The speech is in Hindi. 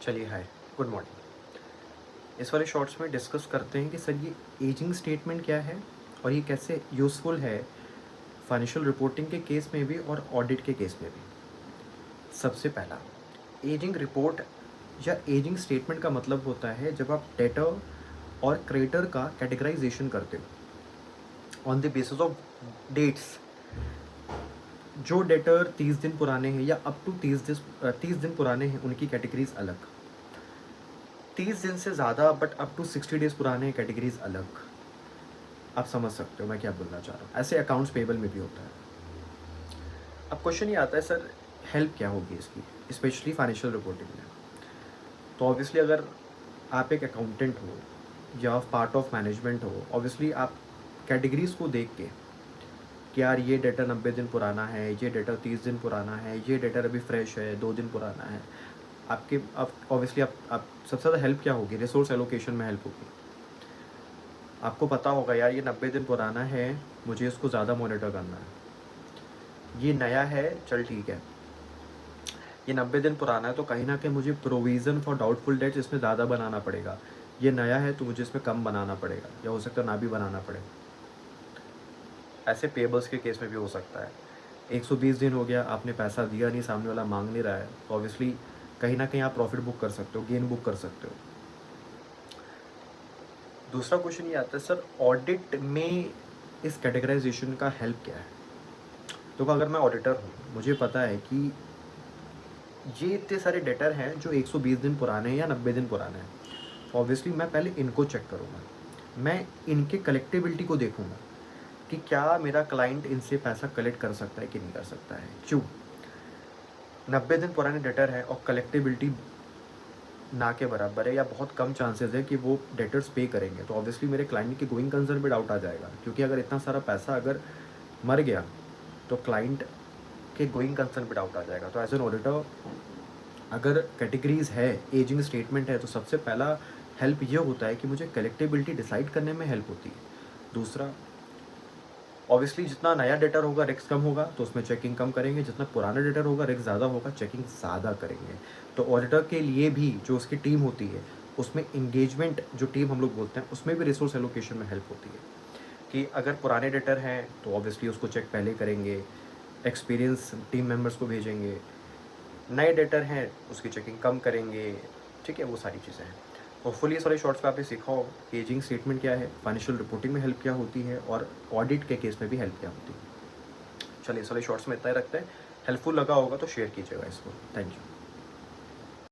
चलिए हाय, गुड मॉर्निंग। इस वाले शॉर्ट्स में डिस्कस करते हैं कि सर ये एजिंग स्टेटमेंट क्या है और ये कैसे यूज़फुल है फाइनेंशियल रिपोर्टिंग के केस में भी और ऑडिट के केस में भी। सबसे पहला, एजिंग रिपोर्ट या एजिंग स्टेटमेंट का मतलब होता है जब आप डेटर और क्रेडिटर का कैटेगराइजेशन करते हो on the basis of dates. जो डेटर 30 दिन पुराने हैं या अप टू 30 दिन पुराने हैं उनकी कैटेगरीज अलग, 30 दिन से ज़्यादा बट अप टू 60 डेज़ पुराने कैटेगरीज अलग। आप समझ सकते हो मैं क्या बोलना चाह रहा हूँ। ऐसे अकाउंट्स पेबल में भी होता है। अब क्वेश्चन ये आता है सर हेल्प क्या होगी इसकी, स्पेशली फाइनेंशियल रिपोर्टिंग में। तो ऑब्वियसली अगर आप एक अकाउंटेंट हो या पार्ट ऑफ मैनेजमेंट हो, ऑब्वियसली आप कैटेगरीज को देख के कि यार ये डेटर 90 दिन पुराना है, ये डेटर 30 दिन पुराना है, ये डेटर अभी फ्रेश है, 2 दिन पुराना है। आपके आप ऑब्वियसली आप सबसे ज़्यादा हेल्प क्या होगी, रिसोर्स एलोकेशन में हेल्प होगी। आपको पता होगा यार ये 90 दिन पुराना है, मुझे इसको ज़्यादा मॉनिटर करना है। ये नया है, चल ठीक है, ये 90 दिन पुराना है तो कहीं ना कहीं मुझे प्रोविज़न फॉर डाउटफुल डेट्स इसमें ज़्यादा बनाना पड़ेगा। ये नया है तो मुझे इसमें कम बनाना पड़ेगा या हो सकता है ना भी बनाना पड़े। ऐसे पेबल्स के केस में भी हो सकता है। 120 दिन हो गया, आपने पैसा दिया नहीं, सामने वाला मांग नहीं रहा है, तो ऑब्वियसली कहीं ना कहीं आप प्रॉफिट बुक कर सकते हो, गेन बुक कर सकते हो। दूसरा क्वेश्चन ये आता है सर ऑडिट में इस कैटेगराइजेशन का हेल्प क्या है। तो अगर मैं ऑडिटर हूँ, मुझे पता है कि ये इतने सारे डेटर हैं जो 120 दिन पुराने हैं या 90 दिन पुराने हैं, तो ऑब्वियसली मैं पहले इनको चेक करूँगा। मैं इनके कलेक्टिबिलिटी को देखूँगा कि क्या मेरा क्लाइंट इनसे पैसा कलेक्ट कर सकता है कि नहीं कर सकता है। क्यों? 90 दिन पुराने डेटर है और कलेक्टिबिलिटी ना के बराबर है या बहुत कम चांसेस है कि वो डेटर्स पे करेंगे, तो ऑब्वियसली मेरे क्लाइंट की गोइंग कंसर्न पे डाउट आ जाएगा। क्योंकि अगर इतना सारा पैसा अगर मर गया तो क्लाइंट के गोइंग कंसर्न पे डाउट आ जाएगा। तो एज एन ऑडिटर अगर कैटेगरीज है, एजिंग स्टेटमेंट है, तो सबसे पहला हेल्प ये होता है कि मुझे कलेक्टिबिलिटी डिसाइड करने में हेल्प होती है। दूसरा, ऑब्वियसली जितना नया डेटर होगा रिस्क कम होगा तो उसमें चेकिंग कम करेंगे, जितना पुराना डेटर होगा रिस्क ज़्यादा होगा, चेकिंग ज़्यादा करेंगे। तो ऑडिटर के लिए भी जो उसकी टीम होती है उसमें इंगेजमेंट, जो टीम हम लोग बोलते हैं, उसमें भी रिसोर्स एलोकेशन में हेल्प होती है कि अगर पुराने डेटर हैं तो ऑब्वियसली उसको चेक पहले करेंगे, एक्सपीरियंस टीम मेम्बर्स को भेजेंगे। नए डेटर हैं उसकी चेकिंग कम करेंगे। ठीक है, वो सारी चीज़ें हैं। होपफुली इस वाले शॉर्ट्स पे आपने सीखा हो कि एजिंग स्टेटमेंट क्या है, फाइनेंशियल रिपोर्टिंग में हेल्प क्या होती है और ऑडिट के केस में भी हेल्प क्या होती है। चलिए इस वाले शॉर्ट्स में इतना ही रखते हैं। हेल्पफुल लगा होगा तो शेयर कीजिएगा इसको। Thank you.